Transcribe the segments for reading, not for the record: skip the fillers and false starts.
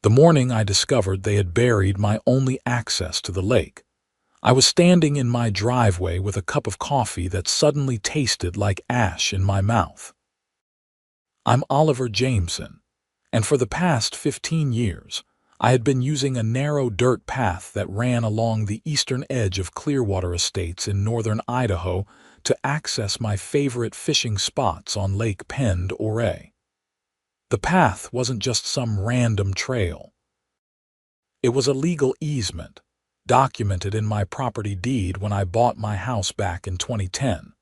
The morning I discovered they had buried my only access to the lake. I was standing in my driveway with a cup of coffee that suddenly tasted like ash in my mouth. I'm Oliver Jameson, and for the past 15 years, I had been using a narrow dirt path that ran along the eastern edge of Clearwater Estates in northern Idaho to access my favorite fishing spots on Lake Pend Oreille. The path wasn't just some random trail. It was a legal easement, documented in my property deed when I bought my house back in 2010.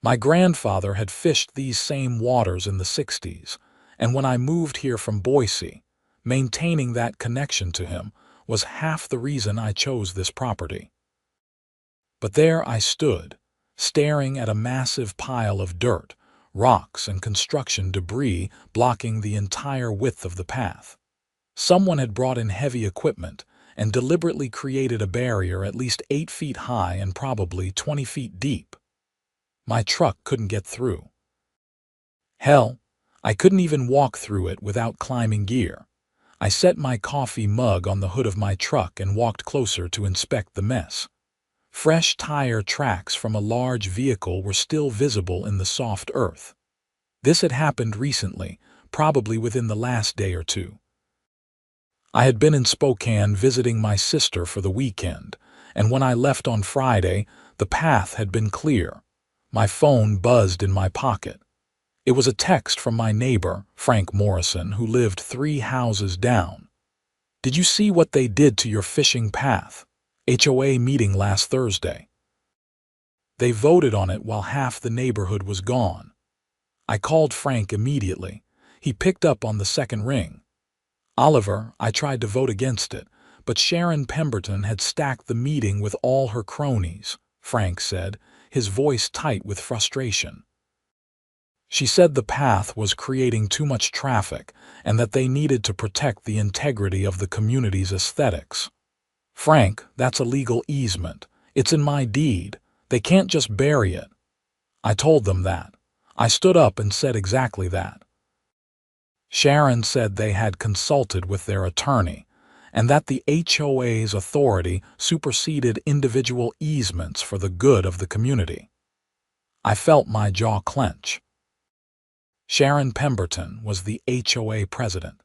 My grandfather had fished these same waters in the 60s, and when I moved here from Boise, maintaining that connection to him was half the reason I chose this property. But there I stood, staring at a massive pile of dirt, rocks, and construction debris blocking the entire width of the path. Someone had brought in heavy equipment and deliberately created a barrier at least 8 feet high and probably 20 feet deep. My truck couldn't get through. Hell, I couldn't even walk through it without climbing gear. I set my coffee mug on the hood of my truck and walked closer to inspect the mess. Fresh tire tracks from a large vehicle were still visible in the soft earth. This had happened recently, probably within the last day or two. I had been in Spokane visiting my sister for the weekend, and when I left on Friday, the path had been clear. My phone buzzed in my pocket. It was a text from my neighbor, Frank Morrison, who lived 3 houses down. "Did you see what they did to your fishing path? HOA meeting last Thursday. They voted on it while half the neighborhood was gone." I called Frank immediately. He picked up on the second ring. "Oliver, I tried to vote against it, but Sharon Pemberton had stacked the meeting with all her cronies," Frank said, his voice tight with frustration. "She said the path was creating too much traffic and that they needed to protect the integrity of the community's aesthetics." "Frank, that's a legal easement. It's in my deed. They can't just bury it." I told them that. I stood up and said exactly that. Sharon said they had consulted with their attorney and that the HOA's authority superseded individual easements for the good of the community. I felt my jaw clench. Sharon Pemberton was the HOA president,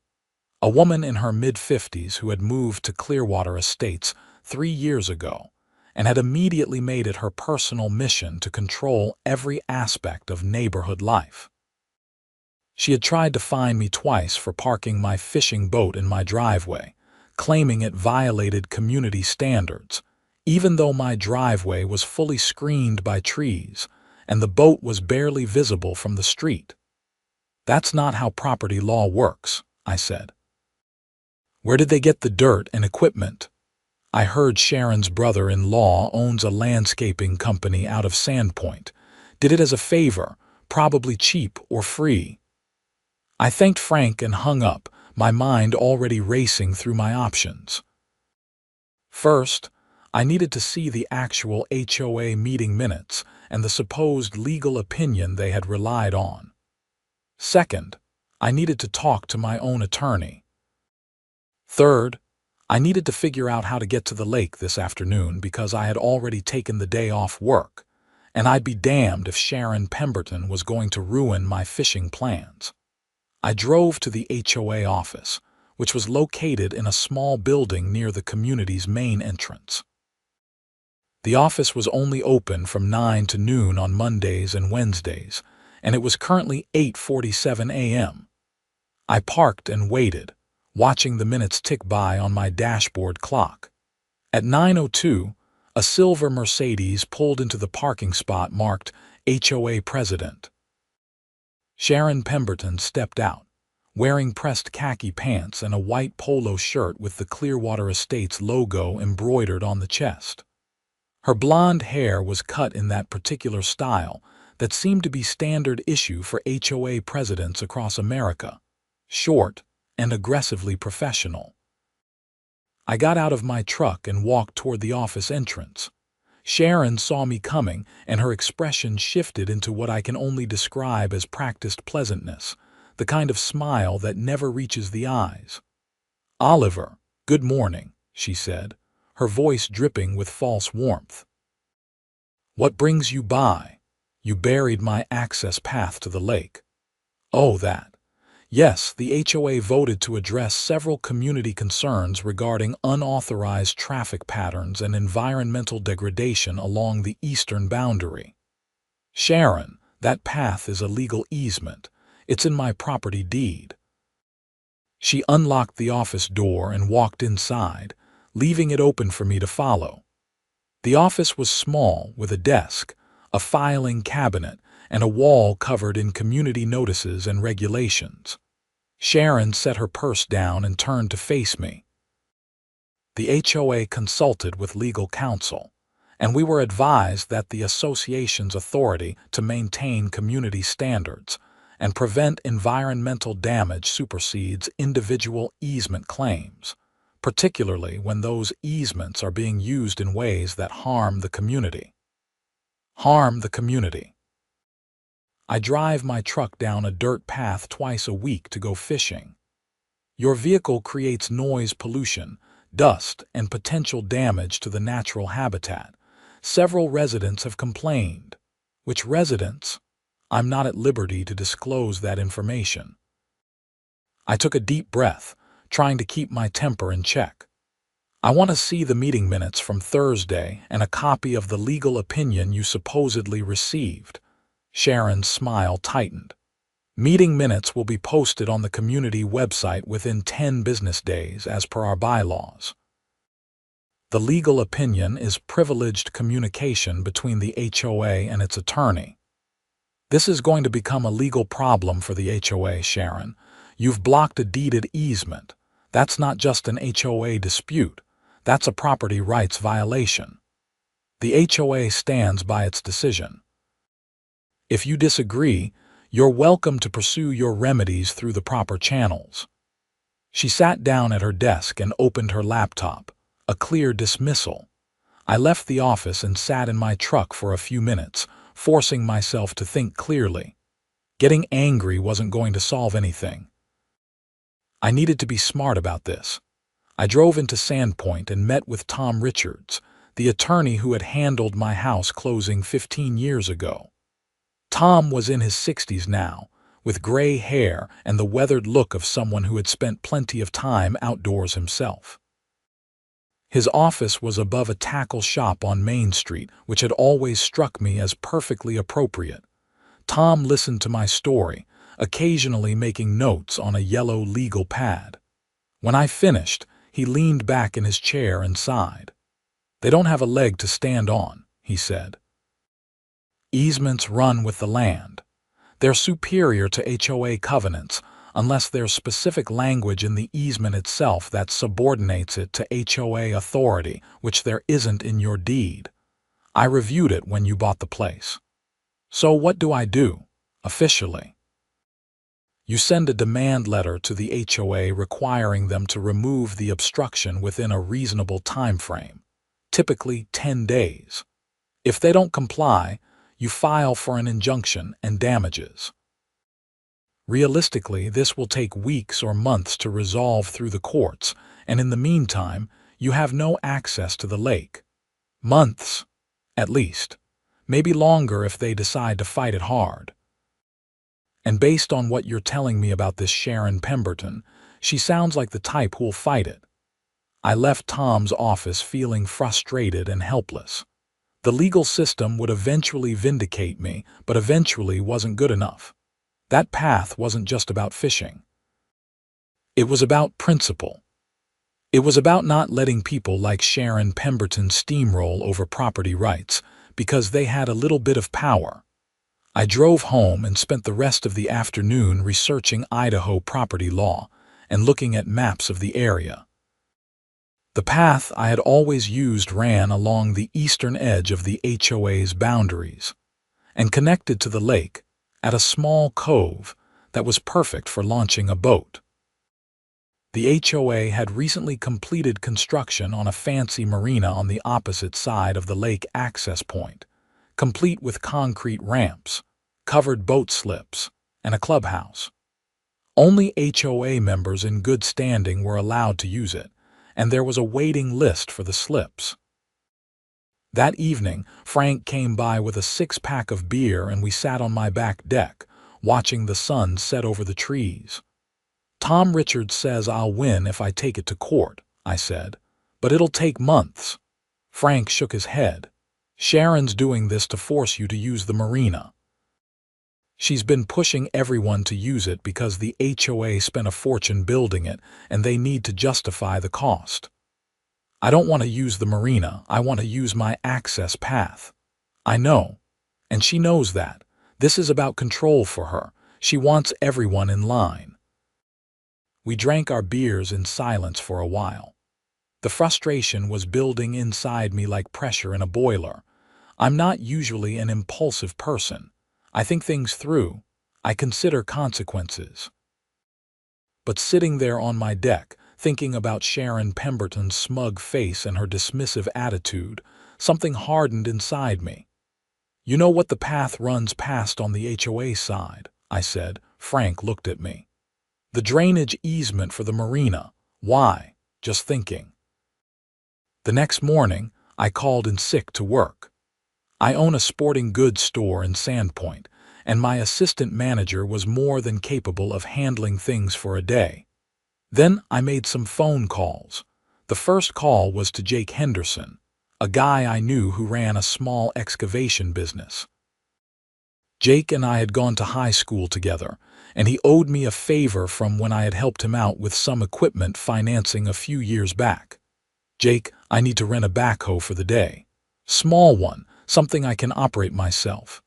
a woman in her mid-50s who had moved to Clearwater Estates 3 years ago and had immediately made it her personal mission to control every aspect of neighborhood life. She had tried to fine me twice for parking my fishing boat in my driveway, claiming it violated community standards, even though my driveway was fully screened by trees and the boat was barely visible from the street. "That's not how property law works," I said. "Where did they get the dirt and equipment?" I heard Sharon's brother-in-law owns a landscaping company out of Sandpoint. Did it as a favor, probably cheap or free. I thanked Frank and hung up, my mind already racing through my options. First, I needed to see the actual HOA meeting minutes and the supposed legal opinion they had relied on. Second, I needed to talk to my own attorney. Third, I needed to figure out how to get to the lake this afternoon because I had already taken the day off work, and I'd be damned if Sharon Pemberton was going to ruin my fishing plans. I drove to the HOA office, which was located in a small building near the community's main entrance. The office was only open from 9 to noon on Mondays and Wednesdays, and it was currently 8:47 a.m. I parked and waited, watching the minutes tick by on my dashboard clock. At 9:02, a silver Mercedes pulled into the parking spot marked HOA President. Sharon Pemberton stepped out, wearing pressed khaki pants and a white polo shirt with the Clearwater Estates logo embroidered on the chest. Her blonde hair was cut in that particular style that seemed to be standard issue for HOA presidents across America, short and aggressively professional. I got out of my truck and walked toward the office entrance. Sharon saw me coming, and her expression shifted into what I can only describe as practiced pleasantness, the kind of smile that never reaches the eyes. "Oliver, good morning," she said, her voice dripping with false warmth. "What brings you by? You buried my access path to the lake." "Oh, that. Yes, the HOA voted to address several community concerns regarding unauthorized traffic patterns and environmental degradation along the eastern boundary. Sharon, that path is a legal easement. It's in my property deed." She unlocked the office door and walked inside, leaving it open for me to follow. The office was small, with a desk, a filing cabinet, and a wall covered in community notices and regulations. Sharon set her purse down and turned to face me. The HOA consulted with legal counsel, and we were advised that the association's authority to maintain community standards and prevent environmental damage supersedes individual easement claims, particularly when those easements are being used in ways that harm the community. Harm the community. I drive my truck down a dirt path twice a week to go fishing. Your vehicle creates noise pollution, dust, and potential damage to the natural habitat. Several residents have complained. Which residents? I'm not at liberty to disclose that information. I took a deep breath, trying to keep my temper in check. "I want to see the meeting minutes from Thursday and a copy of the legal opinion you supposedly received." Sharon's smile tightened. "Meeting minutes will be posted on the community website within 10 business days as per our bylaws." The legal opinion is privileged communication between the HOA and its attorney. "This is going to become a legal problem for the HOA, Sharon. You've blocked a deeded easement. That's not just an HOA dispute. That's a property rights violation. The HOA stands by its decision. If you disagree, you're welcome to pursue your remedies through the proper channels." She sat down at her desk and opened her laptop, a clear dismissal. I left the office and sat in my truck for a few minutes, forcing myself to think clearly. Getting angry wasn't going to solve anything. I needed to be smart about this. I drove into Sandpoint and met with Tom Richards, the attorney who had handled my house closing 15 years ago. Tom was in his 60s now, with gray hair and the weathered look of someone who had spent plenty of time outdoors himself. His office was above a tackle shop on Main Street, which had always struck me as perfectly appropriate. Tom listened to my story, occasionally making notes on a yellow legal pad. When I finished, he leaned back in his chair and sighed. "They don't have a leg to stand on," he said. "Easements run with the land. They're superior to HOA covenants, unless there's specific language in the easement itself that subordinates it to HOA authority, which there isn't in your deed. I reviewed it when you bought the place. So what do I do, officially? You send a demand letter to the HOA requiring them to remove the obstruction within a reasonable time frame, typically 10 days. If they don't comply, you file for an injunction and damages. Realistically, this will take weeks or months to resolve through the courts, and in the meantime, you have no access to the lake. Months, at least. Maybe longer if they decide to fight it hard. And based on what you're telling me about this Sharon Pemberton, she sounds like the type who'll fight it." I left Tom's office feeling frustrated and helpless. The legal system would eventually vindicate me, but eventually wasn't good enough. That path wasn't just about fishing. It was about principle. It was about not letting people like Sharon Pemberton steamroll over property rights because they had a little bit of power. I drove home and spent the rest of the afternoon researching Idaho property law and looking at maps of the area. The path I had always used ran along the eastern edge of the HOA's boundaries and connected to the lake at a small cove that was perfect for launching a boat. The HOA had recently completed construction on a fancy marina on the opposite side of the lake access point, complete with concrete ramps, covered boat slips, and a clubhouse. Only HOA members in good standing were allowed to use it, and there was a waiting list for the slips. That evening, Frank came by with a six-pack of beer and we sat on my back deck, watching the sun set over the trees. "Tom Richards says I'll win if I take it to court," I said, "but it'll take months." Frank shook his head. "Sharon's doing this to force you to use the Marina. She's been pushing everyone to use it because the HOA spent a fortune building it and they need to justify the cost. I don't want to use the Marina, I want to use my access path." "I know. And she knows that. This is about control for her. She wants everyone in line." We drank our beers in silence for a while. The frustration was building inside me like pressure in a boiler. I'm not usually an impulsive person. I think things through. I consider consequences. But sitting there on my deck, thinking about Sharon Pemberton's smug face and her dismissive attitude, something hardened inside me. "You know what the path runs past on the HOA side?" I said. Frank looked at me. "The drainage easement for the Marina." "Why?" "Just thinking." The next morning, I called in sick to work. I own a sporting goods store in Sandpoint, and my assistant manager was more than capable of handling things for a day. Then I made some phone calls. The first call was to Jake Henderson, a guy I knew who ran a small excavation business. Jake and I had gone to high school together, and he owed me a favor from when I had helped him out with some equipment financing a few years back. "Jake, I need to rent a backhoe for the day. Small one, something I can operate myself.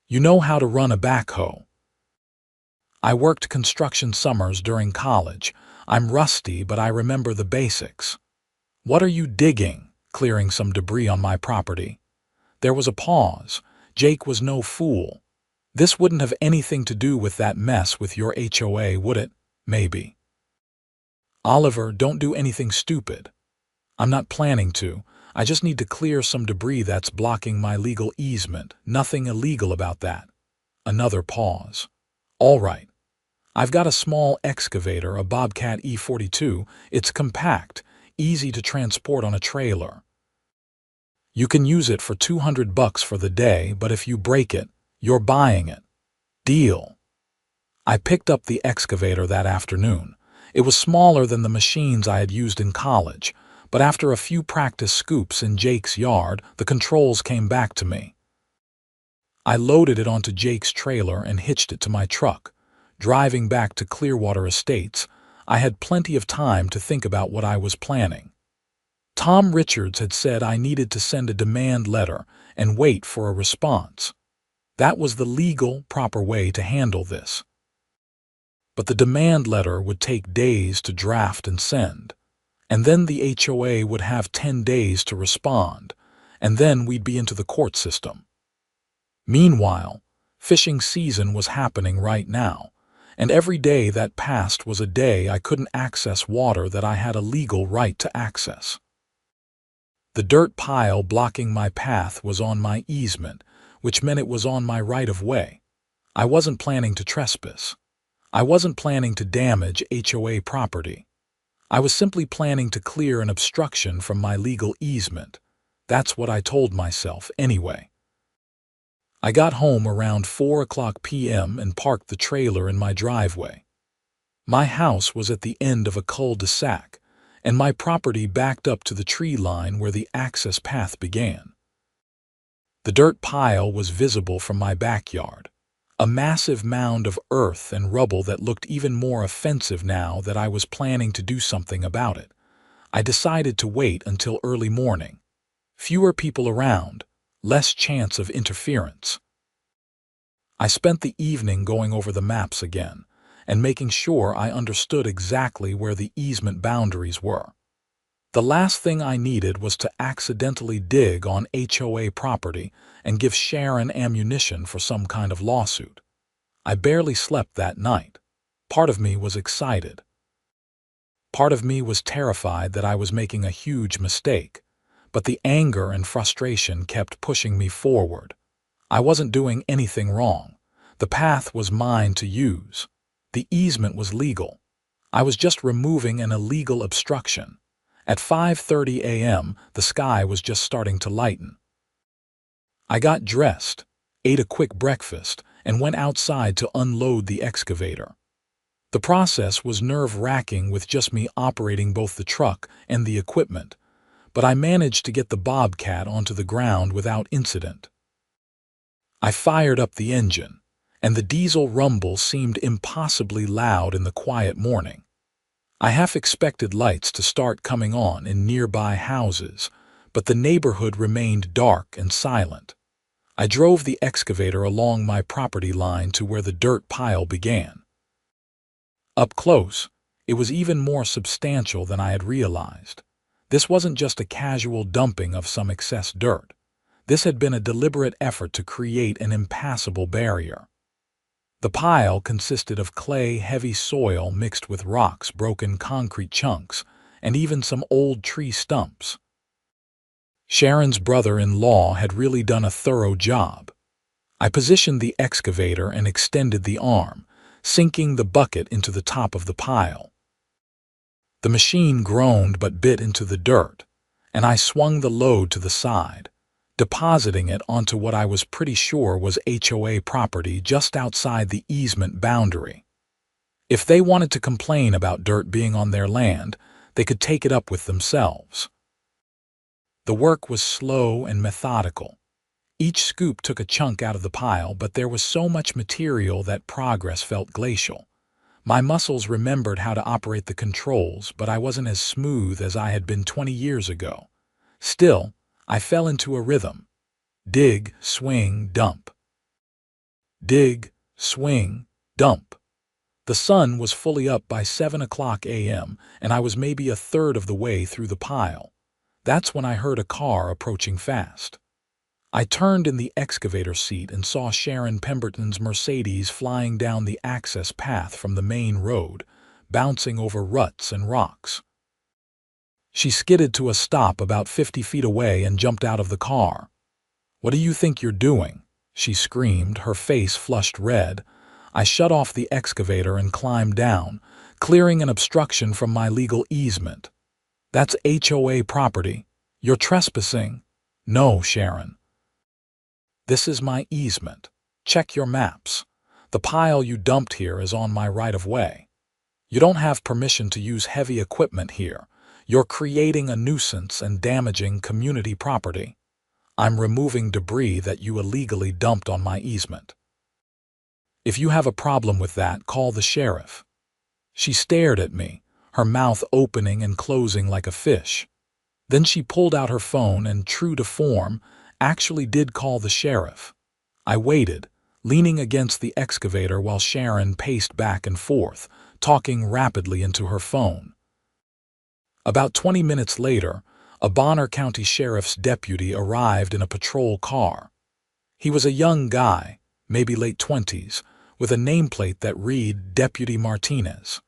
You know how to run a backhoe?" I worked construction summers during college. I'm rusty, but I remember the basics. "What are you digging?" "Clearing some debris on my property." There was a pause. Jake was no fool. "This wouldn't have anything to do with that mess with your HOA, would it?" "Maybe." "Oliver, don't do anything stupid." "I'm not planning to. I just need to clear some debris that's blocking my legal easement. Nothing illegal about that." Another pause. "All right. I've got a small excavator, a Bobcat E42. It's compact, easy to transport on a trailer. You can use it for $200 for the day, but if you break it, you're buying it." "Deal." I picked up the excavator that afternoon. It was smaller than the machines I had used in college, but after a few practice scoops in Jake's yard, the controls came back to me. I loaded it onto Jake's trailer and hitched it to my truck. Driving back to Clearwater Estates, I had plenty of time to think about what I was planning. Tom Richards had said I needed to send a demand letter and wait for a response. That was the legal, proper way to handle this. But the demand letter would take days to draft and send. And then the HOA would have 10 days to respond, and then we'd be into the court system. Meanwhile, fishing season was happening right now, and every day that passed was a day I couldn't access water that I had a legal right to access. The dirt pile blocking my path was on my easement, which meant it was on my right-of-way. I wasn't planning to trespass. I wasn't planning to damage HOA property. I was simply planning to clear an obstruction from my legal easement. That's what I told myself, anyway. I got home around 4:00 p.m. and parked the trailer in my driveway. My house was at the end of a cul-de-sac, and my property backed up to the tree line where the access path began. The dirt pile was visible from my backyard, a massive mound of earth and rubble that looked even more offensive now that I was planning to do something about it. I decided to wait until early morning. Fewer people around, less chance of interference. I spent the evening going over the maps again and making sure I understood exactly where the easement boundaries were. The last thing I needed was to accidentally dig on HOA property and give Sharon ammunition for some kind of lawsuit. I barely slept that night. Part of me was excited. Part of me was terrified that I was making a huge mistake, but the anger and frustration kept pushing me forward. I wasn't doing anything wrong. The path was mine to use. The easement was legal. I was just removing an illegal obstruction. At 5:30 a.m., the sky was just starting to lighten. I got dressed, ate a quick breakfast, and went outside to unload the excavator. The process was nerve-wracking with just me operating both the truck and the equipment, but I managed to get the Bobcat onto the ground without incident. I fired up the engine, and the diesel rumble seemed impossibly loud in the quiet morning. I half expected lights to start coming on in nearby houses, but the neighborhood remained dark and silent. I drove the excavator along my property line to where the dirt pile began. Up close, it was even more substantial than I had realized. This wasn't just a casual dumping of some excess dirt. This had been a deliberate effort to create an impassable barrier. The pile consisted of clay-heavy soil mixed with rocks, broken concrete chunks, and even some old tree stumps. Sharon's brother-in-law had really done a thorough job. I positioned the excavator and extended the arm, sinking the bucket into the top of the pile. The machine groaned but bit into the dirt, and I swung the load to the side, depositing it onto what I was pretty sure was HOA property just outside the easement boundary. If they wanted to complain about dirt being on their land, they could take it up with themselves. The work was slow and methodical. Each scoop took a chunk out of the pile, but there was so much material that progress felt glacial. My muscles remembered how to operate the controls, but I wasn't as smooth as I had been 20 years ago. Still, I fell into a rhythm. Dig, swing, dump. Dig, swing, dump. The sun was fully up by 7 o'clock a.m., and I was maybe a third of the way through the pile. That's when I heard a car approaching fast. I turned in the excavator seat and saw Sharon Pemberton's Mercedes flying down the access path from the main road, bouncing over ruts and rocks. She skidded to a stop about 50 feet away and jumped out of the car. "What do you think you're doing?" she screamed, her face flushed red. I shut off the excavator and climbed down, clearing an obstruction from my legal easement. "That's HOA property. You're trespassing." "No, Sharon. This is my easement. Check your maps. The pile you dumped here is on my right-of-way. You don't have permission to use heavy equipment here. You're creating a nuisance and damaging community property. I'm removing debris that you illegally dumped on my easement. If you have a problem with that, call the sheriff." She stared at me, her mouth opening and closing like a fish. Then she pulled out her phone and, true to form, actually did call the sheriff. I waited, leaning against the excavator while Sharon paced back and forth, talking rapidly into her phone. About 20 minutes later, a Bonner County Sheriff's deputy arrived in a patrol car. He was a young guy, maybe late 20s, with a nameplate that read Deputy Martinez.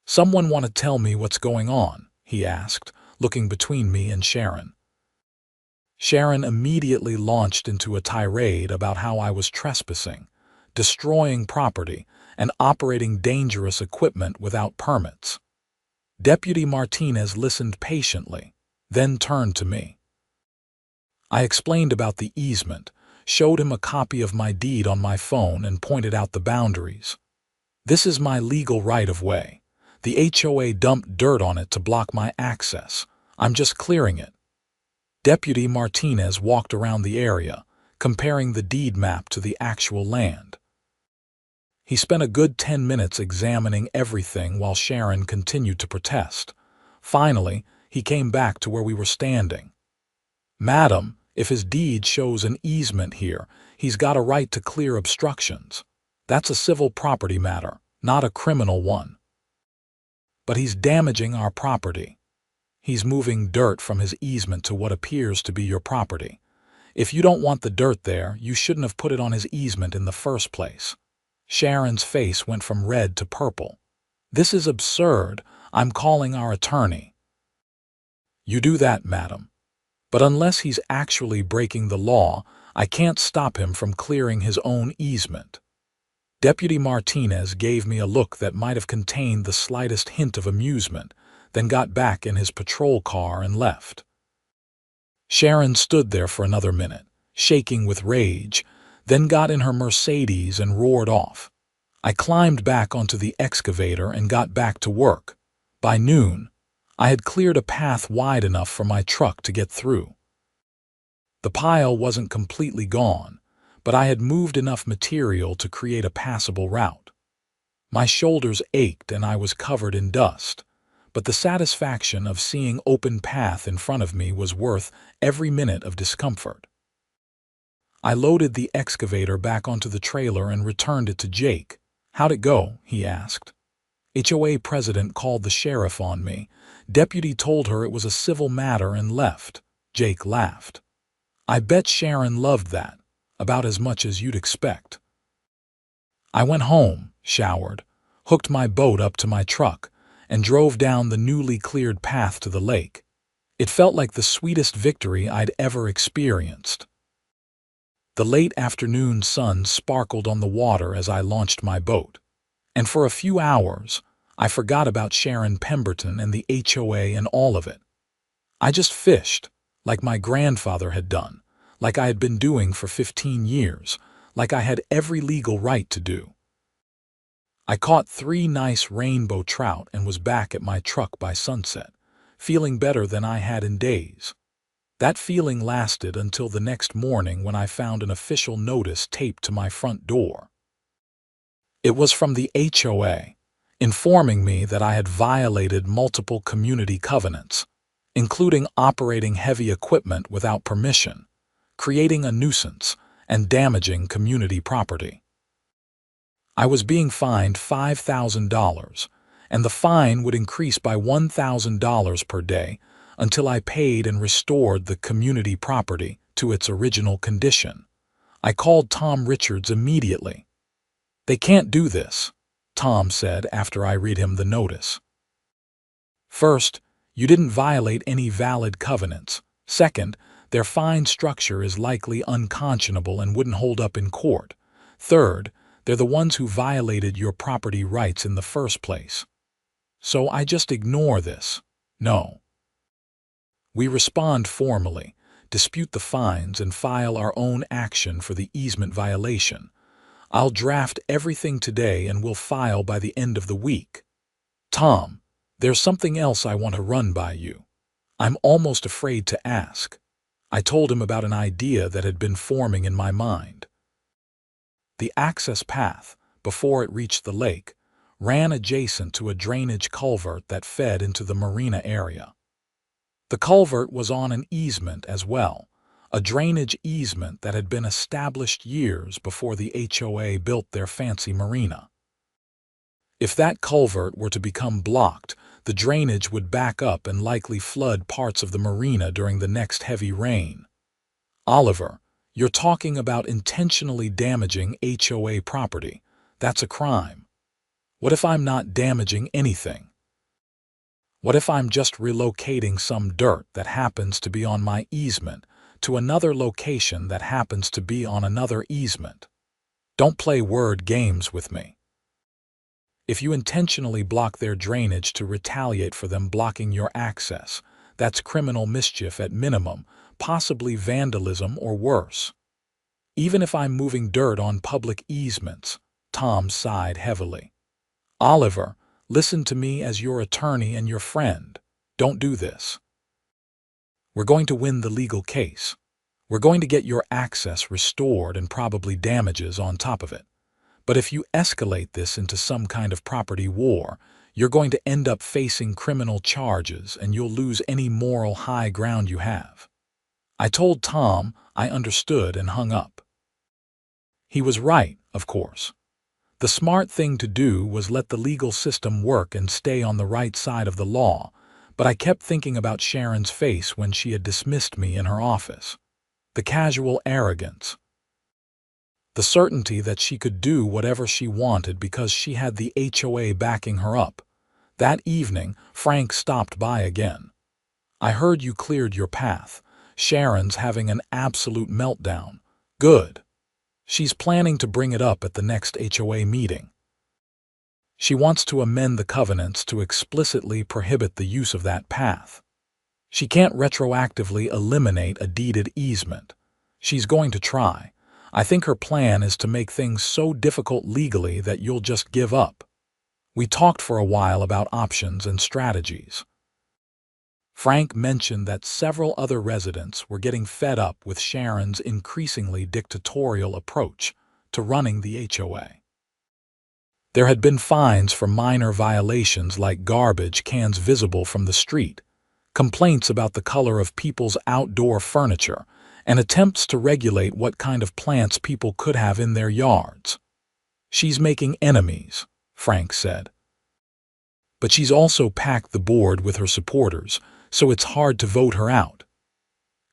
"Someone want to tell me what's going on?" he asked, looking between me and Sharon. Sharon immediately launched into a tirade about how I was trespassing, destroying property, and operating dangerous equipment without permits. Deputy Martinez listened patiently, then turned to me. I explained about the easement, showed him a copy of my deed on my phone, and pointed out the boundaries. "This is my legal right-of-way. The HOA dumped dirt on it to block my access. I'm just clearing it." Deputy Martinez walked around the area, comparing the deed map to the actual land. He spent a good 10 minutes examining everything while Sharon continued to protest. Finally, he came back to where we were standing. "Madam, if his deed shows an easement here, he's got a right to clear obstructions. That's a civil property matter, not a criminal one. But he's damaging our property. He's moving dirt from his easement to what appears to be your property. If you don't want the dirt there, you shouldn't have put it on his easement in the first place." Sharon's face went from red to purple. "This is absurd. I'm calling our attorney." "You do that, madam. But unless he's actually breaking the law, I can't stop him from clearing his own easement." Deputy Martinez gave me a look that might have contained the slightest hint of amusement, then got back in his patrol car and left. Sharon stood there for another minute, shaking with rage, then got in her Mercedes and roared off. I climbed back onto the excavator and got back to work. By noon, I had cleared a path wide enough for my truck to get through. The pile wasn't completely gone, but I had moved enough material to create a passable route. My shoulders ached and I was covered in dust, but the satisfaction of seeing open path in front of me was worth every minute of discomfort. I loaded the excavator back onto the trailer and returned it to Jake. "How'd it go?" he asked. "HOA president called the sheriff on me. Deputy told her it was a civil matter and left." Jake laughed. "I bet Sharon loved that, about as much as you'd expect." I went home, showered, hooked my boat up to my truck, and drove down the newly cleared path to the lake. It felt like the sweetest victory I'd ever experienced. The late afternoon sun sparkled on the water as I launched my boat, and for a few hours, I forgot about Sharon Pemberton and the HOA and all of it. I just fished, like my grandfather had done, like I had been doing for 15 years, like I had every legal right to do. I caught 3 nice rainbow trout and was back at my truck by sunset, feeling better than I had in days. That feeling lasted until the next morning when I found an official notice taped to my front door. It was from the HOA, informing me that I had violated multiple community covenants, including operating heavy equipment without permission, creating a nuisance, and damaging community property. I was being fined $5,000, and the fine would increase by $1,000 per day until I paid and restored the community property to its original condition. I called Tom Richards immediately. "They can't do this," Tom said after I read him the notice. "First, you didn't violate any valid covenants. Second, their fine structure is likely unconscionable and wouldn't hold up in court. Third, they're the ones who violated your property rights in the first place. So I just ignore this. No. We respond formally, dispute the fines, and file our own action for the easement violation. I'll draft everything today and we'll file by the end of the week. Tom, there's something else I want to run by you. I'm almost afraid to ask." I told him about an idea that had been forming in my mind. The access path, before it reached the lake, ran adjacent to a drainage culvert that fed into the Marina area. The culvert was on an easement as well, a drainage easement that had been established years before the HOA built their fancy marina. If that culvert were to become blocked, the drainage would back up and likely flood parts of the marina during the next heavy rain. "Oliver, you're talking about intentionally damaging HOA property. That's a crime. What if I'm not damaging anything? What if I'm just relocating some dirt that happens to be on my easement to another location that happens to be on another easement? Don't play word games with me. If you intentionally block their drainage to retaliate for them blocking your access, that's criminal mischief at minimum, possibly vandalism or worse. Even if I'm moving dirt on public easements," Tom sighed heavily. "Oliver, listen to me as your attorney and your friend. Don't do this. We're going to win the legal case. We're going to get your access restored and probably damages on top of it. But if you escalate this into some kind of property war, you're going to end up facing criminal charges and you'll lose any moral high ground you have." I told Tom I understood and hung up. He was right, of course. The smart thing to do was let the legal system work and stay on the right side of the law, but I kept thinking about Sharon's face when she had dismissed me in her office. The casual arrogance. The certainty that she could do whatever she wanted because she had the HOA backing her up. That evening, Frank stopped by again. "I heard you cleared your path. Sharon's having an absolute meltdown." "Good. She's planning to bring it up at the next HOA meeting. She wants to amend the covenants to explicitly prohibit the use of that path. She can't retroactively eliminate a deeded easement. She's going to try. I think her plan is to make things so difficult legally that you'll just give up. We talked for a while about options and strategies. Frank mentioned that several other residents were getting fed up with Sharon's increasingly dictatorial approach to running the HOA. There had been fines for minor violations like garbage cans visible from the street, complaints about the color of people's outdoor furniture, and attempts to regulate what kind of plants people could have in their yards. She's making enemies, Frank said. But she's also packed the board with her supporters, so it's hard to vote her out.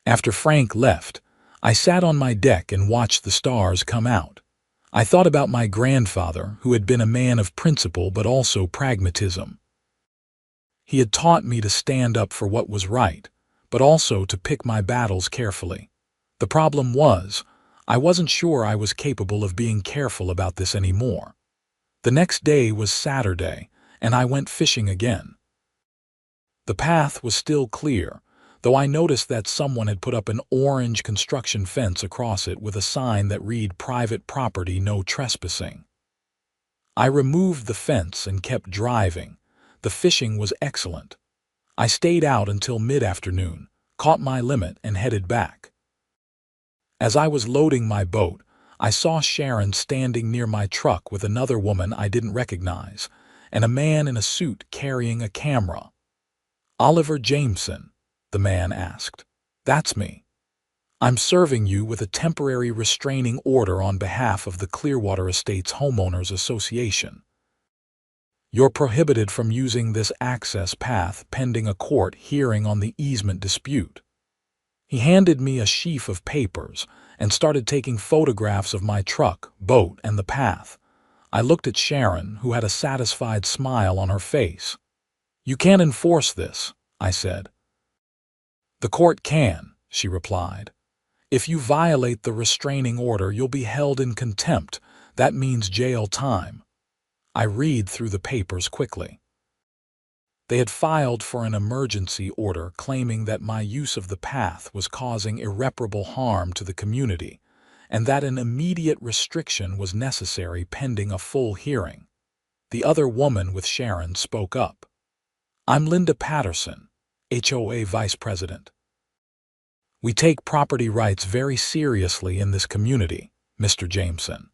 After Frank left, I sat on my deck and watched the stars come out. I thought about my grandfather, who had been a man of principle but also pragmatism. He had taught me to stand up for what was right, but also to pick my battles carefully. The problem was, I wasn't sure I was capable of being careful about this anymore. The next day was Saturday, and I went fishing again. The path was still clear, though I noticed that someone had put up an orange construction fence across it with a sign that read "Private Property, No Trespassing." I removed the fence and kept driving. The fishing was excellent. I stayed out until mid-afternoon, caught my limit, and headed back. As I was loading my boat, I saw Sharon standing near my truck with another woman I didn't recognize, and a man in a suit carrying a camera. "Oliver Jameson?" the man asked. "That's me. I'm serving you with a temporary restraining order on behalf of the Clearwater Estates Homeowners Association. You're prohibited from using this access path pending a court hearing on the easement dispute." He handed me a sheaf of papers and started taking photographs of my truck, boat, and the path. I looked at Sharon, who had a satisfied smile on her face. "You can't enforce this," I said. "The court can," she replied. "If you violate the restraining order, you'll be held in contempt. That means jail time." I read through the papers quickly. They had filed for an emergency order claiming that my use of the path was causing irreparable harm to the community, and that an immediate restriction was necessary pending a full hearing. The other woman with Sharon spoke up. "I'm Linda Patterson, HOA Vice President. We take property rights very seriously in this community, Mr. Jameson.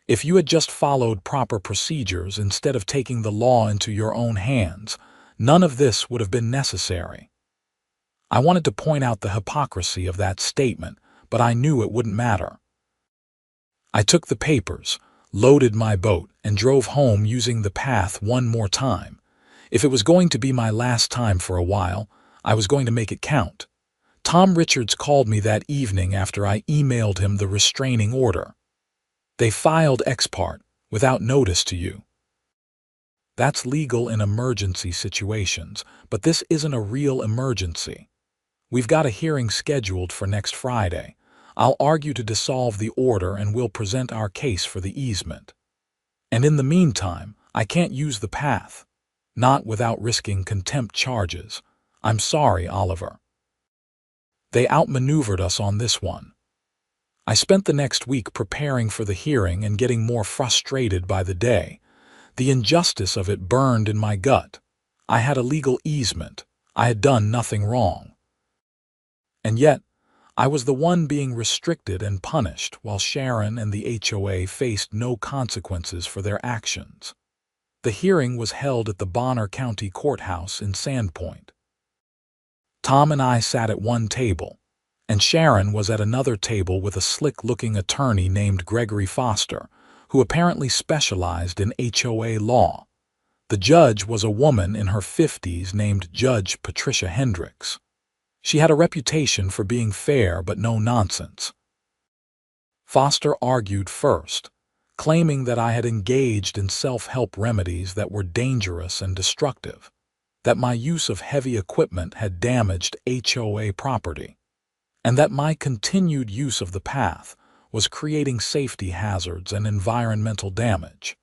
If you had just followed proper procedures instead of taking the law into your own hands, none of this would have been necessary." I wanted to point out the hypocrisy of that statement, but I knew it wouldn't matter. I took the papers, loaded my boat, and drove home using the path one more time. If it was going to be my last time for a while, I was going to make it count. Tom Richards called me that evening after I emailed him the restraining order. "They filed ex parte, without notice to you." That's legal in emergency situations, but this isn't a real emergency. We've got a hearing scheduled for next Friday. I'll argue to dissolve the order and we'll present our case for the easement. And in the meantime, I can't use the path. Not without risking contempt charges. I'm sorry, Oliver. They outmaneuvered us on this one. I spent the next week preparing for the hearing and getting more frustrated by the day. The injustice of it burned in my gut. I had a legal easement. I had done nothing wrong. And yet, I was the one being restricted and punished while Sharon and the HOA faced no consequences for their actions. The hearing was held at the Bonner County Courthouse in Sandpoint. Tom and I sat at one table, and Sharon was at another table with a slick-looking attorney named Gregory Foster, who apparently specialized in HOA law. The judge was a woman in her 50s named Judge Patricia Hendricks. She had a reputation for being fair but no nonsense. Foster argued first, claiming that I had engaged in self-help remedies that were dangerous and destructive, that my use of heavy equipment had damaged HOA property, and that my continued use of the path was creating safety hazards and environmental damage.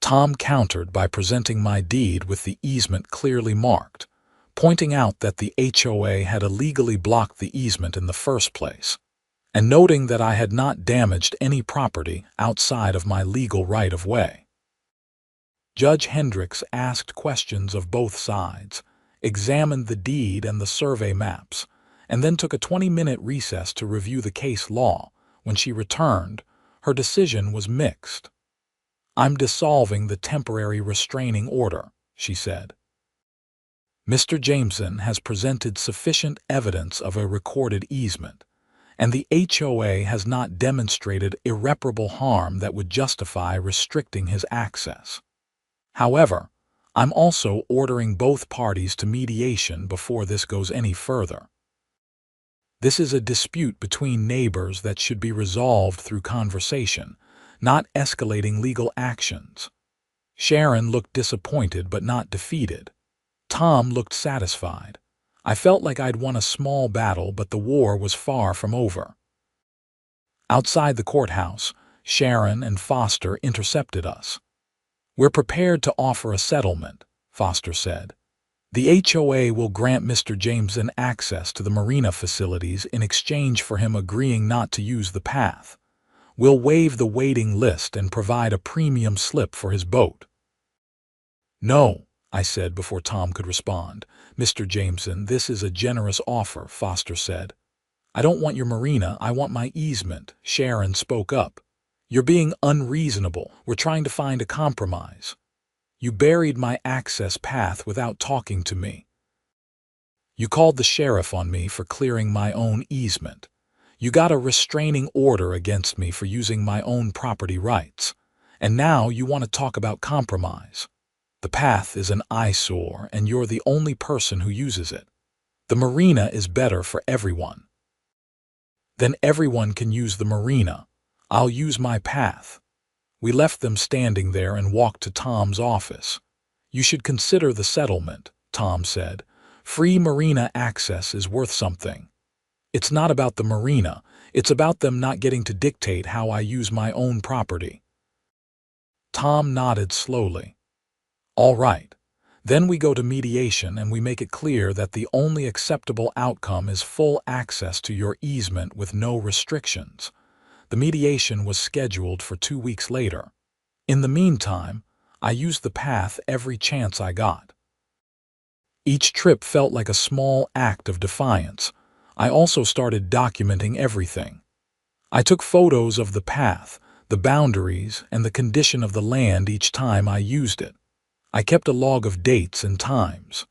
Tom countered by presenting my deed with the easement clearly marked, pointing out that the HOA had illegally blocked the easement in the first place, and noting that I had not damaged any property outside of my legal right-of-way. Judge Hendricks asked questions of both sides, examined the deed and the survey maps, and then took a 20-minute recess to review the case law. When she returned, her decision was mixed. "I'm dissolving the temporary restraining order," she said. "Mr. Jameson has presented sufficient evidence of a recorded easement, and the HOA has not demonstrated irreparable harm that would justify restricting his access. However, I'm also ordering both parties to mediation before this goes any further. This is a dispute between neighbors that should be resolved through conversation, not escalating legal actions." Sharon looked disappointed but not defeated. Tom looked satisfied. I felt like I'd won a small battle, but the war was far from over. Outside the courthouse, Sharon and Foster intercepted us. "We're prepared to offer a settlement," Foster said. "The HOA will grant Mr. Jameson access to the Marina facilities in exchange for him agreeing not to use the path. We'll waive the waiting list and provide a premium slip for his boat." "No," I said before Tom could respond. "Mr. Jameson, this is a generous offer," Foster said. "I don't want your marina, I want my easement," Sharon spoke up. "You're being unreasonable. We're trying to find a compromise. You buried my access path without talking to me. You called the sheriff on me for clearing my own easement. You got a restraining order against me for using my own property rights. And now you want to talk about compromise. The path is an eyesore, and you're the only person who uses it. The marina is better for everyone." "Then everyone can use the marina. I'll use my path." We left them standing there and walked to Tom's office. "You should consider the settlement," Tom said. "Free marina access is worth something. It's not about the marina, it's about them not getting to dictate how I use my own property." Tom nodded slowly. "All right. Then we go to mediation and we make it clear that the only acceptable outcome is full access to your easement with no restrictions." The mediation was scheduled for 2 weeks later. In the meantime, I used the path every chance I got. Each trip felt like a small act of defiance. I also started documenting everything. I took photos of the path, the boundaries, and the condition of the land each time I used it. I kept a log of dates and times.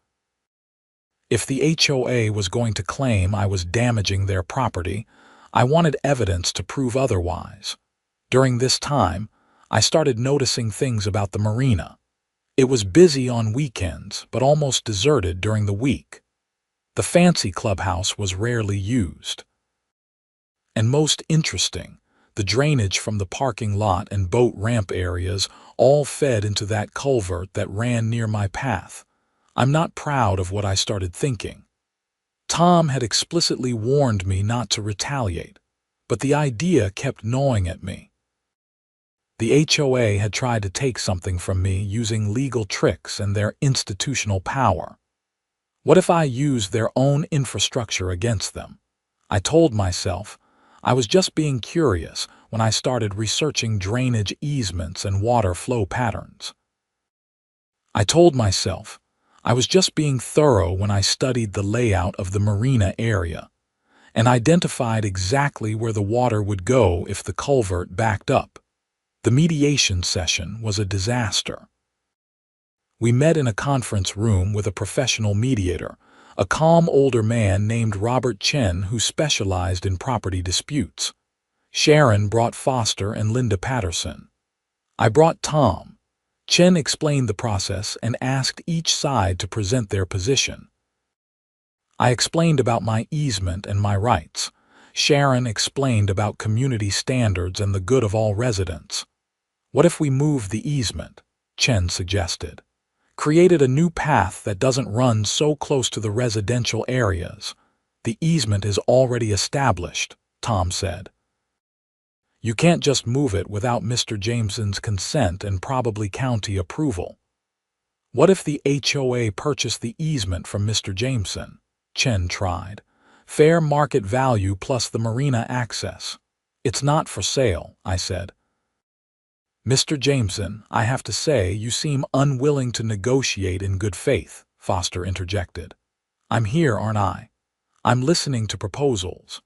If the HOA was going to claim I was damaging their property, I wanted evidence to prove otherwise. During this time, I started noticing things about the marina. It was busy on weekends, but almost deserted during the week. The fancy clubhouse was rarely used. And most interesting, the drainage from the parking lot and boat ramp areas all fed into that culvert that ran near my path. I'm not proud of what I started thinking. Tom had explicitly warned me not to retaliate, but the idea kept gnawing at me. The HOA had tried to take something from me using legal tricks and their institutional power. What if I used their own infrastructure against them? I told myself I was just being curious when I started researching drainage easements and water flow patterns. I told myself I was just being thorough when I studied the layout of the marina area and identified exactly where the water would go if the culvert backed up. The mediation session was a disaster. We met in a conference room with a professional mediator, a calm older man named Robert Chen who specialized in property disputes. Sharon brought Foster and Linda Patterson. I brought Tom. Chen explained the process and asked each side to present their position. I explained about my easement and my rights. Sharon explained about community standards and the good of all residents. What if we moved the easement? Chen suggested. Created a new path that doesn't run so close to the residential areas. The easement is already established, Tom said. You can't just move it without Mr. Jameson's consent and probably county approval. What if the HOA purchased the easement from Mr. Jameson? Chen tried. Fair market value plus the marina access. It's not for sale, I said. Mr. Jameson, I have to say you seem unwilling to negotiate in good faith, Foster interjected. I'm here, aren't I? I'm listening to proposals.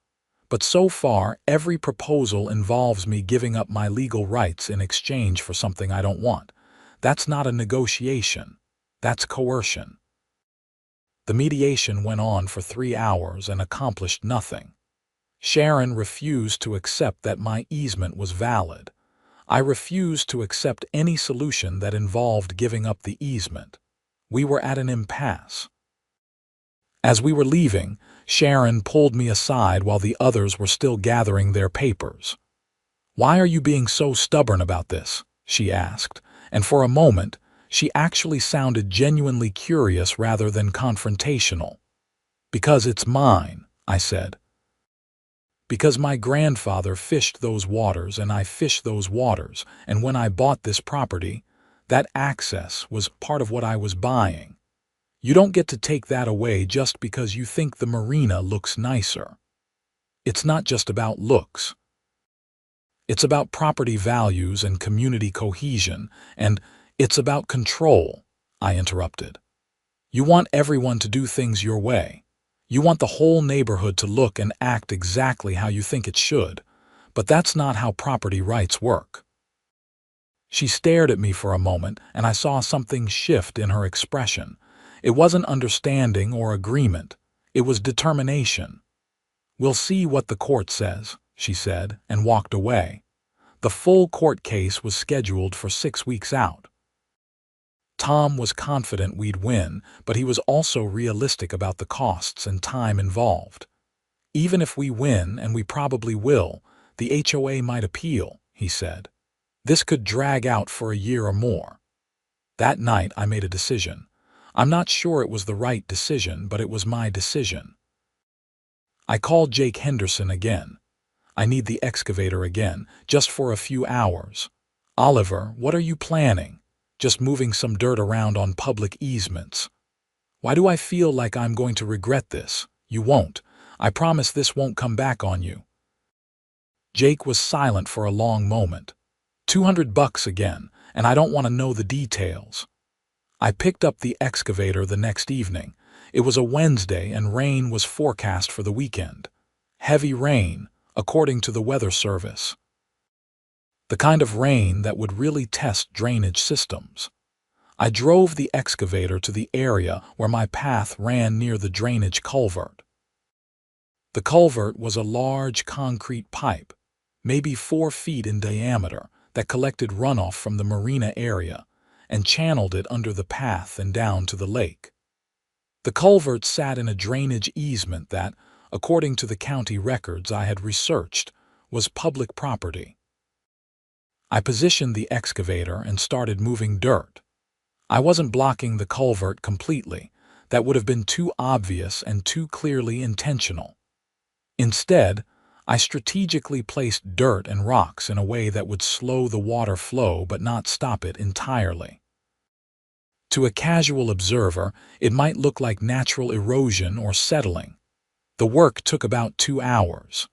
But so far, every proposal involves me giving up my legal rights in exchange for something I don't want. That's not a negotiation. That's coercion. The mediation went on for 3 hours and accomplished nothing. Sharon refused to accept that my easement was valid. I refused to accept any solution that involved giving up the easement. We were at an impasse. As we were leaving, Sharon pulled me aside while the others were still gathering their papers. "Why are you being so stubborn about this?" she asked, and for a moment, she actually sounded genuinely curious rather than confrontational. "Because it's mine," I said. "Because my grandfather fished those waters and I fish those waters, and when I bought this property, that access was part of what I was buying. You don't get to take that away just because you think the marina looks nicer. It's not just about looks. It's about property values and community cohesion, and it's about control," I interrupted. "You want everyone to do things your way. You want the whole neighborhood to look and act exactly how you think it should, but that's not how property rights work." She stared at me for a moment, and I saw something shift in her expression. It wasn't understanding or agreement. It was determination. "We'll see what the court says," she said, and walked away. The full court case was scheduled for 6 weeks out. Tom was confident we'd win, but he was also realistic about the costs and time involved. "Even if we win, and we probably will, the HOA might appeal," he said. "This could drag out for a year or more." That night I made a decision. I'm not sure it was the right decision, but it was my decision. I called Jake Henderson again. "I need the excavator again, just for a few hours." "Oliver, what are you planning?" "Just moving some dirt around on public easements." "Why do I feel like I'm going to regret this?" "You won't. I promise this won't come back on you." Jake was silent for a long moment. $200 again, and I don't want to know the details." I picked up the excavator the next evening. It was a Wednesday and rain was forecast for the weekend. Heavy rain, according to the weather service. The kind of rain that would really test drainage systems. I drove the excavator to the area where my path ran near the drainage culvert. The culvert was a large concrete pipe, maybe 4 feet in diameter, that collected runoff from the marina area and channeled it under the path and down to the lake. The culvert sat in a drainage easement that, according to the county records I had researched, was public property. I positioned the excavator and started moving dirt. I wasn't blocking the culvert completely. That would have been too obvious and too clearly intentional. Instead, I strategically placed dirt and rocks in a way that would slow the water flow but not stop it entirely. To a casual observer, it might look like natural erosion or settling. The work took about 2 hours.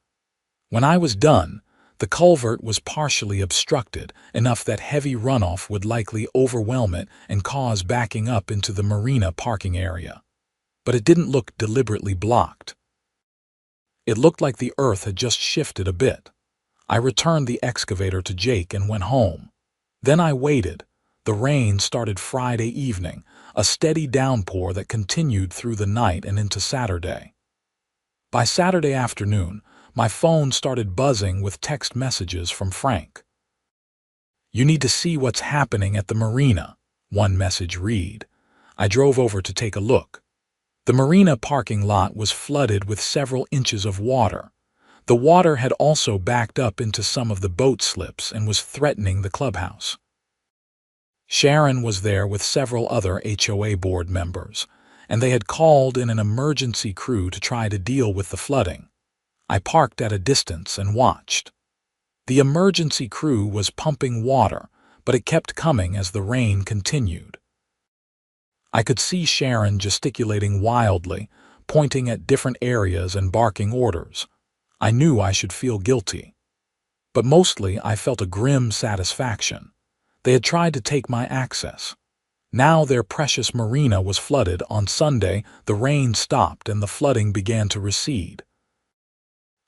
When I was done, the culvert was partially obstructed, enough that heavy runoff would likely overwhelm it and cause backing up into the marina parking area. But it didn't look deliberately blocked. It looked like the earth had just shifted a bit. I returned the excavator to Jake and went home. Then I waited. The rain started Friday evening, a steady downpour that continued through the night and into Saturday. By Saturday afternoon, my phone started buzzing with text messages from Frank. "You need to see what's happening at the marina," one message read. I drove over to take a look. The marina parking lot was flooded with several inches of water. The water had also backed up into some of the boat slips and was threatening the clubhouse. Sharon was there with several other HOA board members, and they had called in an emergency crew to try to deal with the flooding. I parked at a distance and watched. The emergency crew was pumping water, but it kept coming as the rain continued. I could see Sharon gesticulating wildly, pointing at different areas and barking orders. I knew I should feel guilty. But mostly I felt a grim satisfaction. They had tried to take my access. Now their precious marina was flooded. On Sunday, the rain stopped and the flooding began to recede.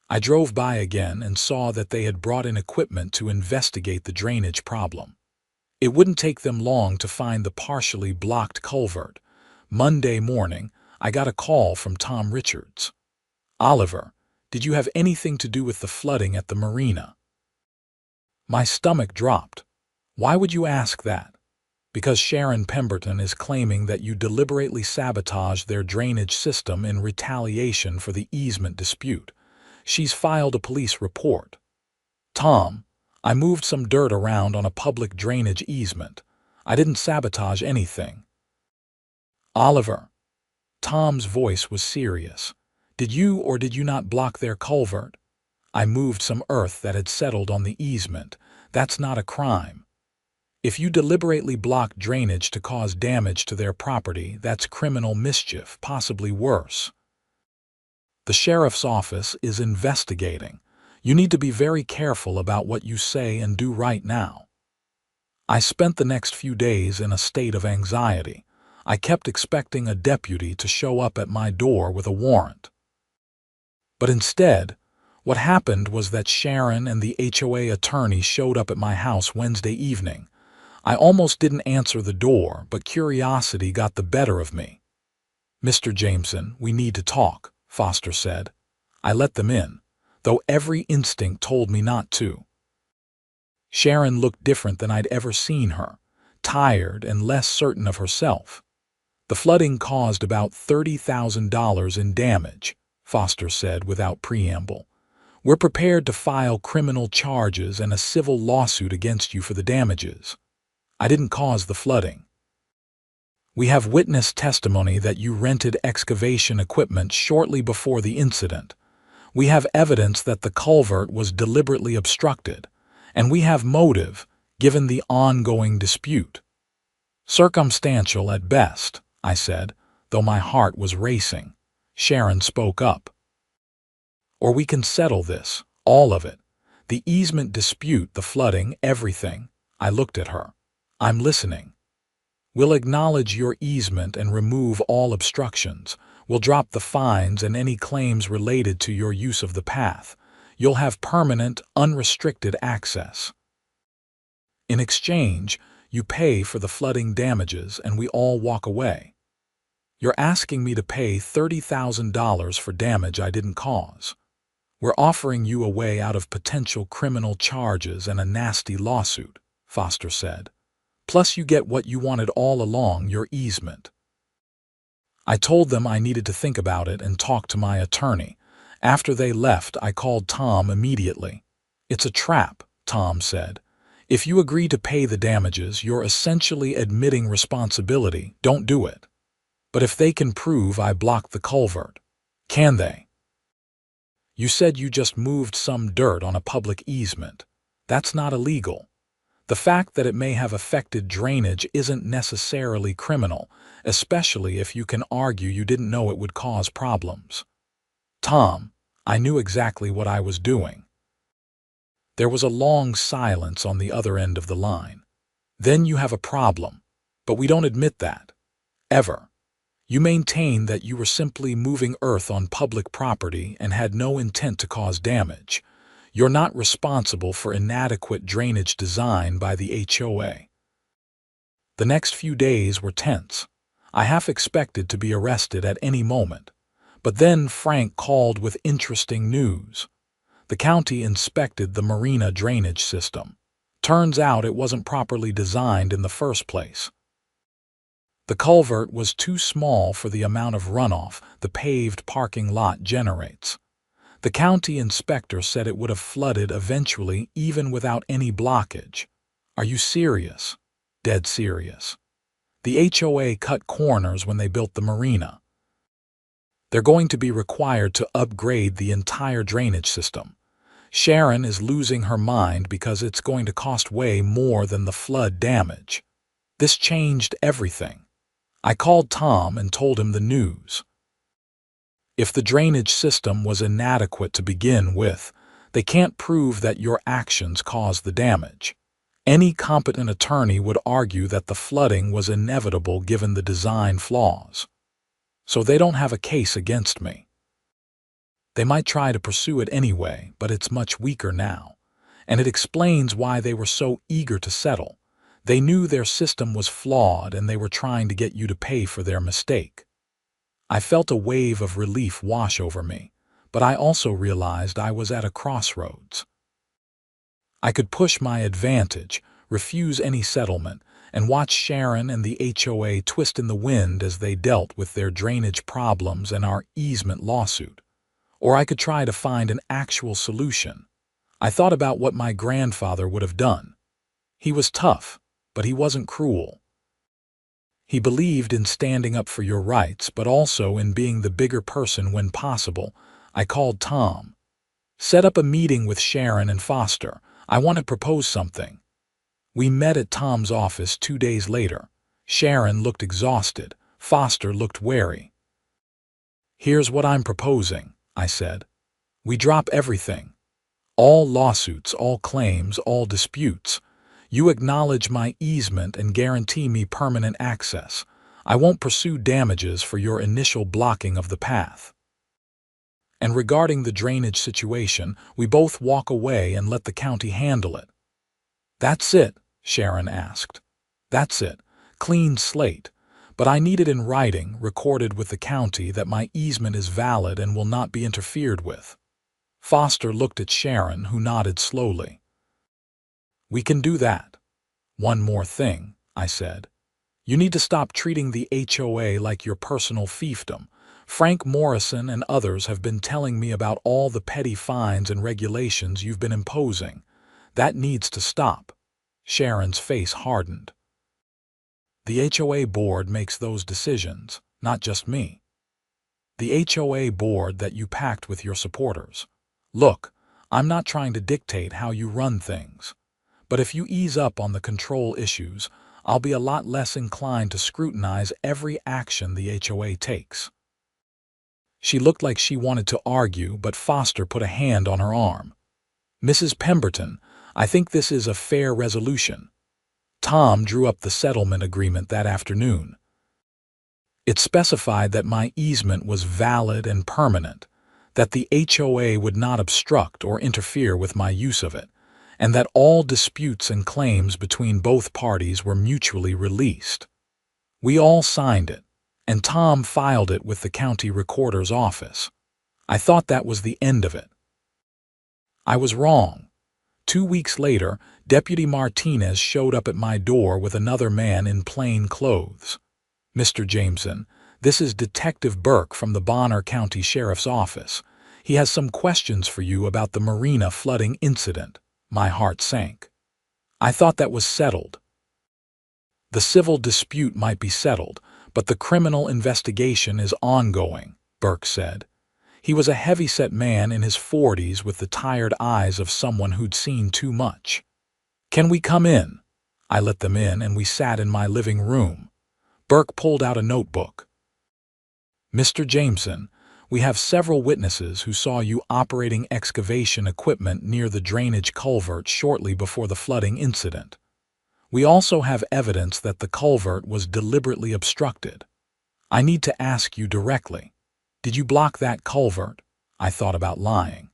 I drove by again and saw that they had brought in equipment to investigate the drainage problem. It wouldn't take them long to find the partially blocked culvert. Monday morning, I got a call from Tom Richards. "Oliver, did you have anything to do with the flooding at the marina?" My stomach dropped. "Why would you ask that?" "Because Sharon Pemberton is claiming that you deliberately sabotaged their drainage system in retaliation for the easement dispute. She's filed a police report." "Tom, I moved some dirt around on a public drainage easement. I didn't sabotage anything." "Oliver," Tom's voice was serious, "did you or did you not block their culvert?" "I moved some earth that had settled on the easement. That's not a crime. If you deliberately blocked drainage to cause damage to their property, that's criminal mischief, possibly worse. The sheriff's office is investigating. You need to be very careful about what you say and do right now." I spent the next few days in a state of anxiety. I kept expecting a deputy to show up at my door with a warrant. But instead, what happened was that Sharon and the HOA attorney showed up at my house Wednesday evening. I almost didn't answer the door, but curiosity got the better of me. "Mr. Jameson, we need to talk," Foster said. I let them in, though every instinct told me not to. Sharon looked different than I'd ever seen her, tired and less certain of herself. "The flooding caused about $30,000 in damage," Foster said without preamble. "We're prepared to file criminal charges and a civil lawsuit against you for the damages. I didn't cause the flooding. We have witness testimony that you rented excavation equipment shortly before the incident. We have evidence that the culvert was deliberately obstructed, and we have motive, given the ongoing dispute." "Circumstantial at best," I said, though my heart was racing. Sharon spoke up. "Or we can settle this, all of it. The easement dispute, the flooding, everything." I looked at her. "I'm listening. We'll acknowledge your easement and remove all obstructions. We'll drop the fines and any claims related to your use of the path. You'll have permanent, unrestricted access. In exchange, you pay for the flooding damages and we all walk away." "You're asking me to pay $30,000 for damage I didn't cause. We're offering you a way out of potential criminal charges and a nasty lawsuit," Foster said. "Plus you get what you wanted all along, your easement." I told them I needed to think about it and talk to my attorney. After they left, I called Tom immediately. "It's a trap," Tom said. "If you agree to pay the damages, you're essentially admitting responsibility. Don't do it." "But if they can prove I blocked the culvert." "Can they?" "You said you just moved some dirt on a public easement. That's not illegal. The fact that it may have affected drainage isn't necessarily criminal, especially if you can argue you didn't know it would cause problems." "Tom, I knew exactly what I was doing." There was a long silence on the other end of the line. "Then you have a problem, but we don't admit that. Ever. You maintain that you were simply moving earth on public property and had no intent to cause damage. You're not responsible for inadequate drainage design by the HOA." The next few days were tense. I half expected to be arrested at any moment. But then Frank called with interesting news. The county inspected the Marina drainage system. Turns out it wasn't properly designed in the first place. The culvert was too small for the amount of runoff the paved parking lot generates. The county inspector said it would have flooded eventually even without any blockage. "Are you serious?" "Dead serious. The HOA cut corners when they built the marina. They're going to be required to upgrade the entire drainage system." Sharon is losing her mind because it's going to cost way more than the flood damage. This changed everything. I called Tom and told him the news. If the drainage system was inadequate to begin with, they can't prove that your actions caused the damage. Any competent attorney would argue that the flooding was inevitable given the design flaws. So they don't have a case against me. They might try to pursue it anyway, but it's much weaker now. And it explains why they were so eager to settle. They knew their system was flawed and they were trying to get you to pay for their mistake. I felt a wave of relief wash over me, but I also realized I was at a crossroads. I could push my advantage, refuse any settlement, and watch Sharon and the HOA twist in the wind as they dealt with their drainage problems and our easement lawsuit. Or I could try to find an actual solution. I thought about what my grandfather would have done. He was tough, but he wasn't cruel. He believed in standing up for your rights, but also in being the bigger person when possible. I called Tom. Set up a meeting with Sharon and Foster. I want to propose something. We met at Tom's office 2 days later. Sharon looked exhausted. Foster looked wary. Here's what I'm proposing, I said. We drop everything. All lawsuits, all claims, all disputes. You acknowledge my easement and guarantee me permanent access. I won't pursue damages for your initial blocking of the path. And regarding the drainage situation, we both walk away and let the county handle it. That's it, Sharon asked. That's it. Clean slate. But I need it in writing, recorded with the county, that my easement is valid and will not be interfered with. Foster looked at Sharon, who nodded slowly. We can do that. One more thing, I said. You need to stop treating the HOA like your personal fiefdom. Frank Morrison and others have been telling me about all the petty fines and regulations you've been imposing. That needs to stop. Sharon's face hardened. The HOA board makes those decisions, not just me. The HOA board that you packed with your supporters. Look, I'm not trying to dictate how you run things. But if you ease up on the control issues, I'll be a lot less inclined to scrutinize every action the HOA takes. She looked like she wanted to argue, but Foster put a hand on her arm. Mrs. Pemberton, I think this is a fair resolution. Tom drew up the settlement agreement that afternoon. It specified that my easement was valid and permanent, that the HOA would not obstruct or interfere with my use of it, and that all disputes and claims between both parties were mutually released. We all signed it, and Tom filed it with the county recorder's office. I thought that was the end of it. I was wrong. 2 weeks later, Deputy Martinez showed up at my door with another man in plain clothes. Mr. Jameson, this is Detective Burke from the Bonner County Sheriff's Office. He has some questions for you about the Marina flooding incident. My heart sank. I thought that was settled. The civil dispute might be settled, but the criminal investigation is ongoing, Burke said. He was a heavy-set man in his 40s with the tired eyes of someone who'd seen too much. Can we come in? I let them in and we sat in my living room. Burke pulled out a notebook. Mr. Jameson, we have several witnesses who saw you operating excavation equipment near the drainage culvert shortly before the flooding incident. We also have evidence that the culvert was deliberately obstructed. I need to ask you directly. Did you block that culvert? I thought about lying.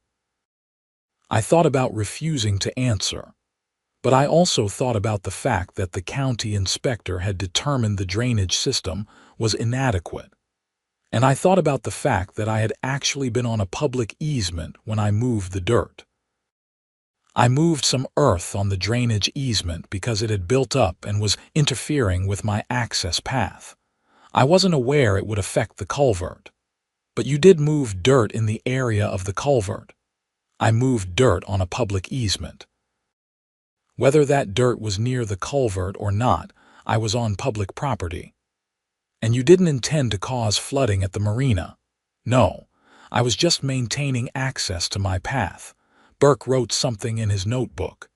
I thought about refusing to answer. But I also thought about the fact that the county inspector had determined the drainage system was inadequate. And I thought about the fact that I had actually been on a public easement when I moved the dirt. I moved some earth on the drainage easement because it had built up and was interfering with my access path. I wasn't aware it would affect the culvert. But you did move dirt in the area of the culvert. I moved dirt on a public easement. Whether that dirt was near the culvert or not, I was on public property. And you didn't intend to cause flooding at the marina. No, I was just maintaining access to my path. Burke wrote something in his notebook.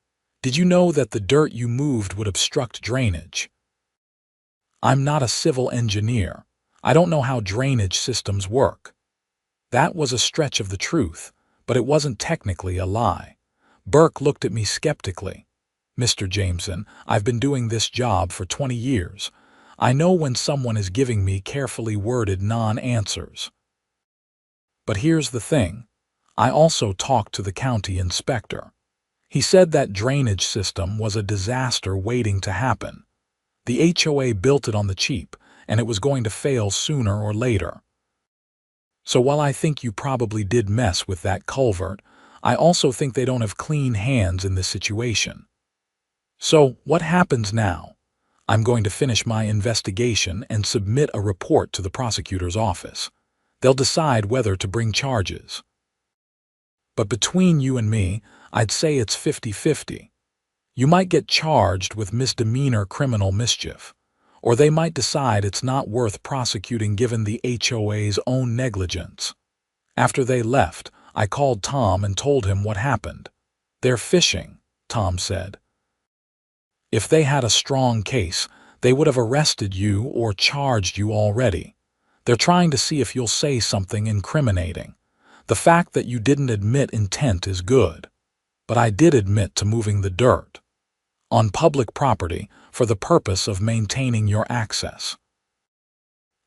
Did you know that the dirt you moved would obstruct drainage? I'm not a civil engineer. I don't know how drainage systems work. That was a stretch of the truth, but it wasn't technically a lie. Burke looked at me skeptically. Mr. Jameson, I've been doing this job for 20 years. I know when someone is giving me carefully worded non-answers. But here's the thing. I also talked to the county inspector. He said that drainage system was a disaster waiting to happen. The HOA built it on the cheap, and it was going to fail sooner or later. So while I think you probably did mess with that culvert, I also think they don't have clean hands in this situation. So what happens now? I'm going to finish my investigation and submit a report to the prosecutor's office. They'll decide whether to bring charges. But between you and me, I'd say it's 50-50. You might get charged with misdemeanor criminal mischief, or they might decide it's not worth prosecuting given the HOA's own negligence. After they left, I called Tom and told him what happened. They're fishing, Tom said. If they had a strong case, they would have arrested you or charged you already. They're trying to see if you'll say something incriminating. The fact that you didn't admit intent is good. But I did admit to moving the dirt on public property for the purpose of maintaining your access.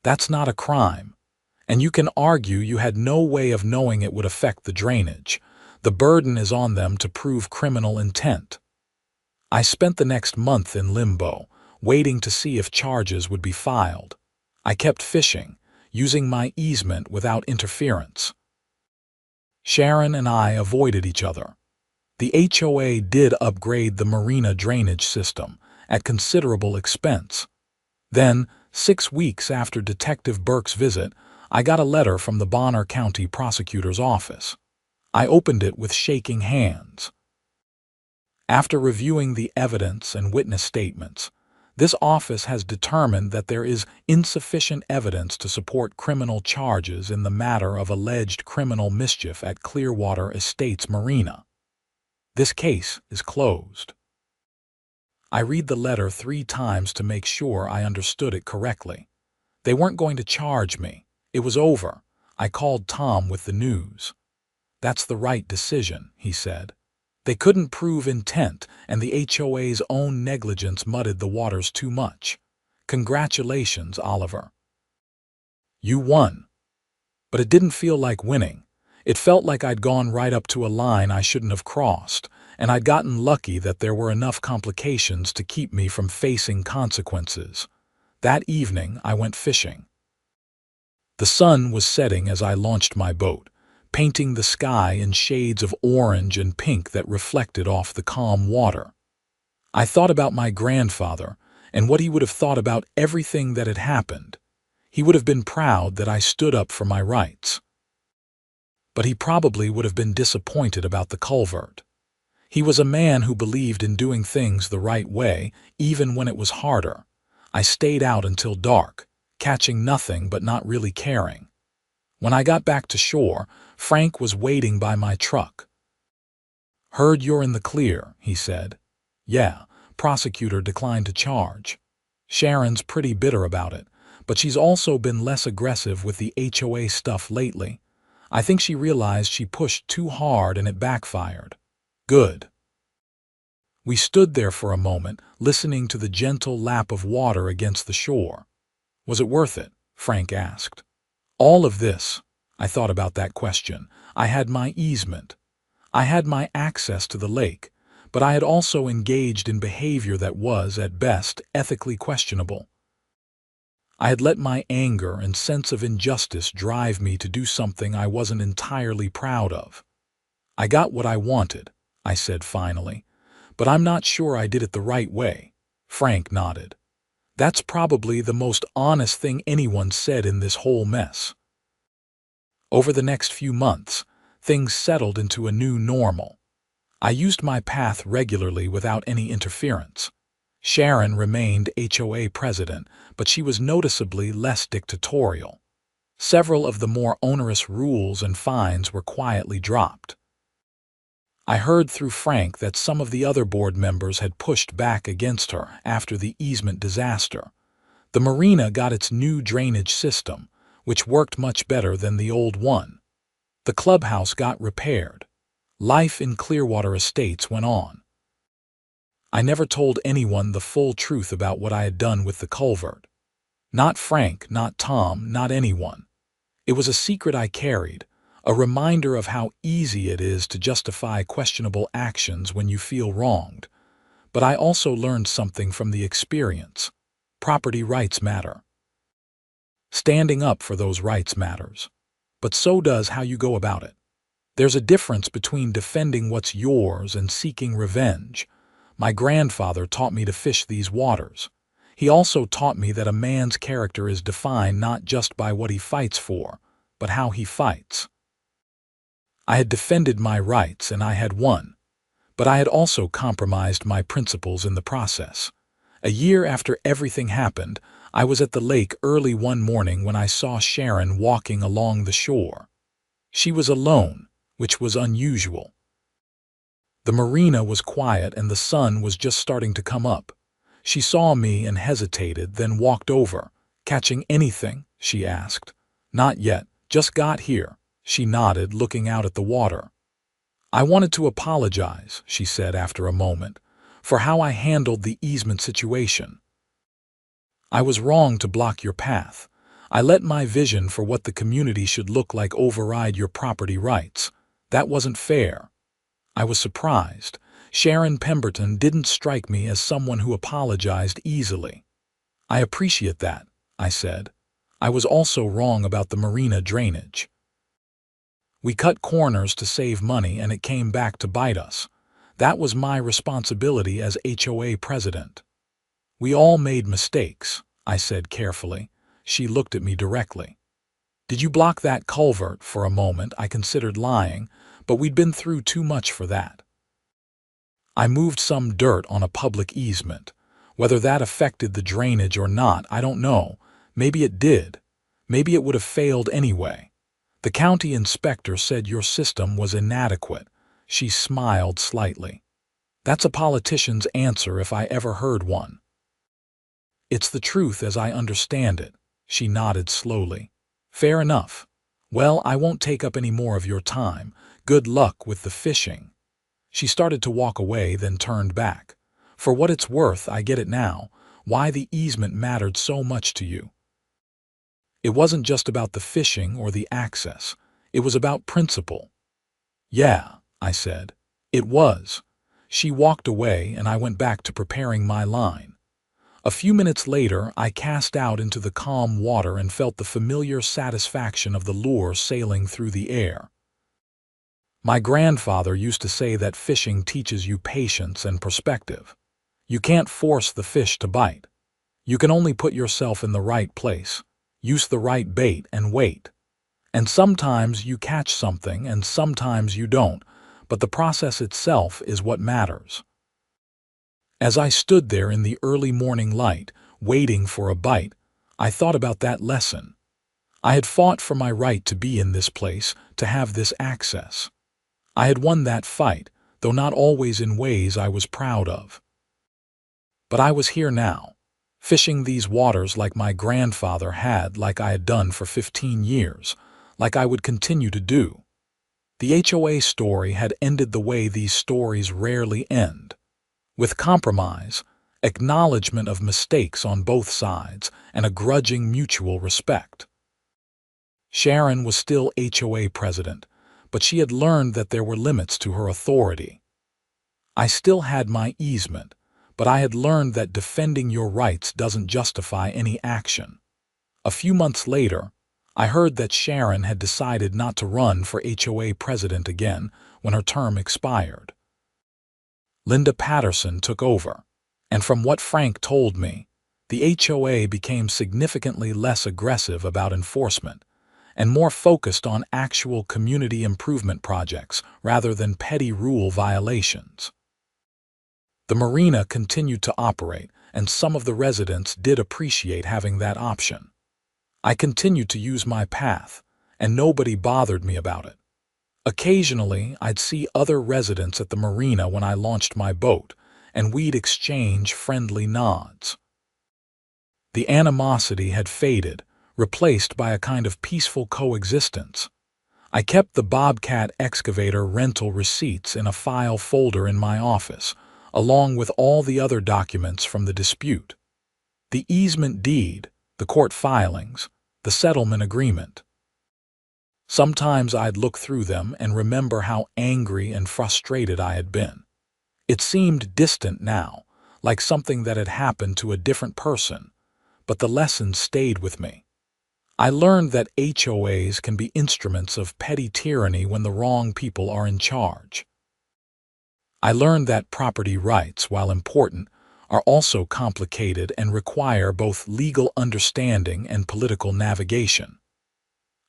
That's not a crime, and you can argue you had no way of knowing it would affect the drainage. The burden is on them to prove criminal intent. I spent the next month in limbo, waiting to see if charges would be filed. I kept fishing, using my easement without interference. Sharon and I avoided each other. The HOA did upgrade the Marina drainage system at considerable expense. Then, 6 weeks after Detective Burke's visit, I got a letter from the Bonner County Prosecutor's Office. I opened it with shaking hands. After reviewing the evidence and witness statements, this office has determined that there is insufficient evidence to support criminal charges in the matter of alleged criminal mischief at Clearwater Estates Marina. This case is closed. I read the letter 3 times to make sure I understood it correctly. They weren't going to charge me. It was over. I called Tom with the news. That's the right decision, he said. They couldn't prove intent, and the HOA's own negligence muddied the waters too much. Congratulations, Oliver. You won. But it didn't feel like winning. It felt like I'd gone right up to a line I shouldn't have crossed, and I'd gotten lucky that there were enough complications to keep me from facing consequences. That evening, I went fishing. The sun was setting as I launched my boat, painting the sky in shades of orange and pink that reflected off the calm water. I thought about my grandfather and what he would have thought about everything that had happened. He would have been proud that I stood up for my rights. But he probably would have been disappointed about the culvert. He was a man who believed in doing things the right way, even when it was harder. I stayed out until dark, catching nothing but not really caring. When I got back to shore, Frank was waiting by my truck. Heard you're in the clear, he said. Yeah, prosecutor declined to charge. Sharon's pretty bitter about it, but she's also been less aggressive with the HOA stuff lately. I think she realized she pushed too hard and it backfired. Good. We stood there for a moment, listening to the gentle lap of water against the shore. Was it worth it? Frank asked. All of this. I thought about that question. I had my easement. I had my access to the lake, but I had also engaged in behavior that was, at best, ethically questionable. I had let my anger and sense of injustice drive me to do something I wasn't entirely proud of. I got what I wanted, I said finally, but I'm not sure I did it the right way. Frank nodded. That's probably the most honest thing anyone said in this whole mess. Over the next few months, things settled into a new normal. I used my path regularly without any interference. Sharon remained HOA president, but she was noticeably less dictatorial. Several of the more onerous rules and fines were quietly dropped. I heard through Frank that some of the other board members had pushed back against her after the easement disaster. The marina got its new drainage system, which worked much better than the old one. The clubhouse got repaired. Life in Clearwater Estates went on. I never told anyone the full truth about what I had done with the culvert. Not Frank, not Tom, not anyone. It was a secret I carried, a reminder of how easy it is to justify questionable actions when you feel wronged. But I also learned something from the experience. Property rights matter. Standing up for those rights matters. But so does how you go about it. There's a difference between defending what's yours and seeking revenge. My grandfather taught me to fish these waters. He also taught me that a man's character is defined not just by what he fights for, but how he fights. I had defended my rights and I had won, but I had also compromised my principles in the process. A year after everything happened, I was at the lake early one morning when I saw Sharon walking along the shore. She was alone, which was unusual. The marina was quiet and the sun was just starting to come up. She saw me and hesitated, then walked over. "Catching anything?" she asked. "Not yet, just got here," she nodded, looking out at the water. "I wanted to apologize," she said after a moment, "for how I handled the easement situation. I was wrong to block your path. I let my vision for what the community should look like override your property rights. That wasn't fair." I was surprised. Sharon Pemberton didn't strike me as someone who apologized easily. "I appreciate that," I said. "I was also wrong about the marina drainage. We cut corners to save money and it came back to bite us. That was my responsibility as HOA president." "We all made mistakes," I said carefully. She looked at me directly. "Did you block that culvert?" For a moment I considered lying, but we'd been through too much for that. "I moved some dirt on a public easement. Whether that affected the drainage or not, I don't know. Maybe it did. Maybe it would have failed anyway. The county inspector said your system was inadequate." She smiled slightly. "That's a politician's answer if I ever heard one." "It's the truth as I understand it." She nodded slowly. "Fair enough. Well, I won't take up any more of your time. Good luck with the fishing." She started to walk away, then turned back. "For what it's worth, I get it now, why the easement mattered so much to you. It wasn't just about the fishing or the access. It was about principle." "Yeah," I said. "It was." She walked away and I went back to preparing my line. A few minutes later, I cast out into the calm water and felt the familiar satisfaction of the lure sailing through the air. My grandfather used to say that fishing teaches you patience and perspective. You can't force the fish to bite. You can only put yourself in the right place, use the right bait, and wait. And sometimes you catch something and sometimes you don't, but the process itself is what matters. As I stood there in the early morning light, waiting for a bite, I thought about that lesson. I had fought for my right to be in this place, to have this access. I had won that fight, though not always in ways I was proud of. But I was here now, fishing these waters like my grandfather had, like I had done for 15 years, like I would continue to do. The HOA story had ended the way these stories rarely end, with compromise, acknowledgement of mistakes on both sides, and a grudging mutual respect. Sharon was still HOA president, but she had learned that there were limits to her authority. I still had my easement, but I had learned that defending your rights doesn't justify any action. A few months later, I heard that Sharon had decided not to run for HOA president again when her term expired. Linda Patterson took over, and from what Frank told me, the HOA became significantly less aggressive about enforcement and more focused on actual community improvement projects rather than petty rule violations. The marina continued to operate, and some of the residents did appreciate having that option. I continued to use my path, and nobody bothered me about it. Occasionally, I'd see other residents at the marina when I launched my boat, and we'd exchange friendly nods. The animosity had faded, replaced by a kind of peaceful coexistence. I kept the Bobcat excavator rental receipts in a file folder in my office, along with all the other documents from the dispute. The easement deed, the court filings, the settlement agreement. Sometimes I'd look through them and remember how angry and frustrated I had been. It seemed distant now, like something that had happened to a different person, but the lesson stayed with me. I learned that HOAs can be instruments of petty tyranny when the wrong people are in charge. I learned that property rights, while important, are also complicated and require both legal understanding and political navigation.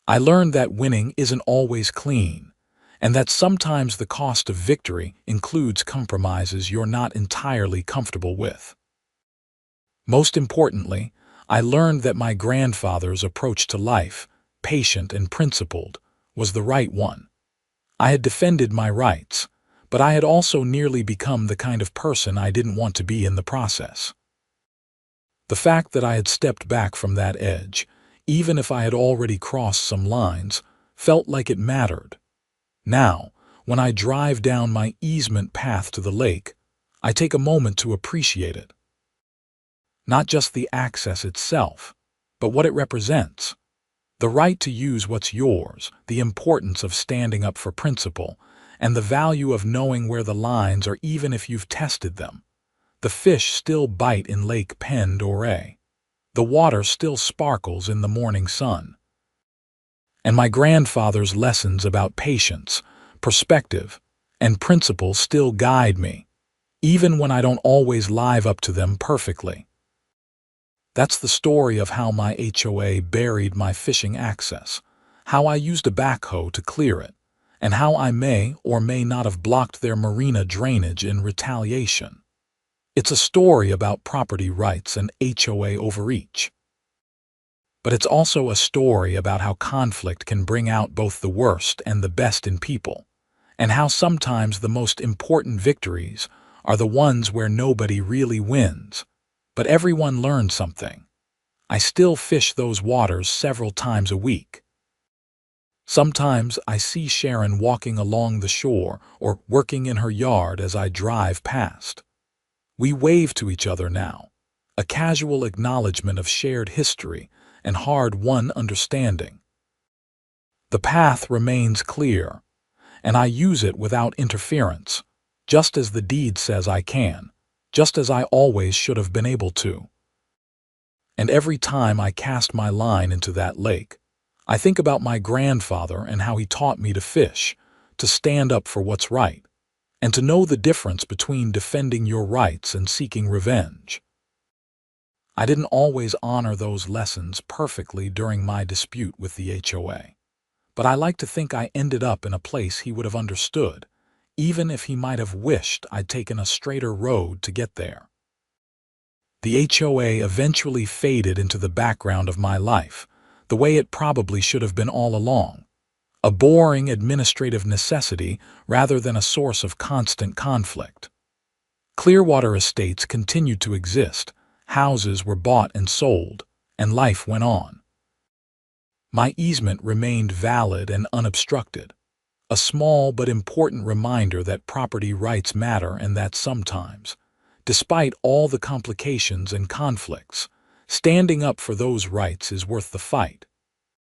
I learned that winning isn't always clean, and that sometimes the cost of victory includes compromises you're not entirely comfortable with. Most importantly, I learned that my grandfather's approach to life, patient and principled, was the right one. I had defended my rights, but I had also nearly become the kind of person I didn't want to be in the process. The fact that I had stepped back from that edge, even if I had already crossed some lines, felt like it mattered. Now, when I drive down my easement path to the lake, I take a moment to appreciate it. Not just the access itself, but what it represents. The right to use what's yours, the importance of standing up for principle, and the value of knowing where the lines are even if you've tested them. The fish still bite in Lake Penn d'Oreille. The water still sparkles in the morning sun. And my grandfather's lessons about patience, perspective, and principle still guide me, even when I don't always live up to them perfectly. That's the story of how my HOA buried my fishing access, how I used a backhoe to clear it, and how I may or may not have blocked their marina drainage in retaliation. It's a story about property rights and HOA overreach. But it's also a story about how conflict can bring out both the worst and the best in people, and how sometimes the most important victories are the ones where nobody really wins, but everyone learns something. I still fish those waters several times a week. Sometimes I see Sharon walking along the shore or working in her yard as I drive past. We wave to each other now, a casual acknowledgement of shared history and hard-won understanding. The path remains clear, and I use it without interference, just as the deed says I can, just as I always should have been able to. And every time I cast my line into that lake, I think about my grandfather and how he taught me to fish, to stand up for what's right, and to know the difference between defending your rights and seeking revenge. I didn't always honor those lessons perfectly during my dispute with the HOA, but I like to think I ended up in a place he would have understood, even if he might have wished I'd taken a straighter road to get there. The HOA eventually faded into the background of my life, the way it probably should have been all along. A boring administrative necessity rather than a source of constant conflict. Clearwater estates continued to exist, houses were bought and sold, and life went on. My easement remained valid and unobstructed, a small but important reminder that property rights matter and that sometimes, despite all the complications and conflicts, standing up for those rights is worth the fight.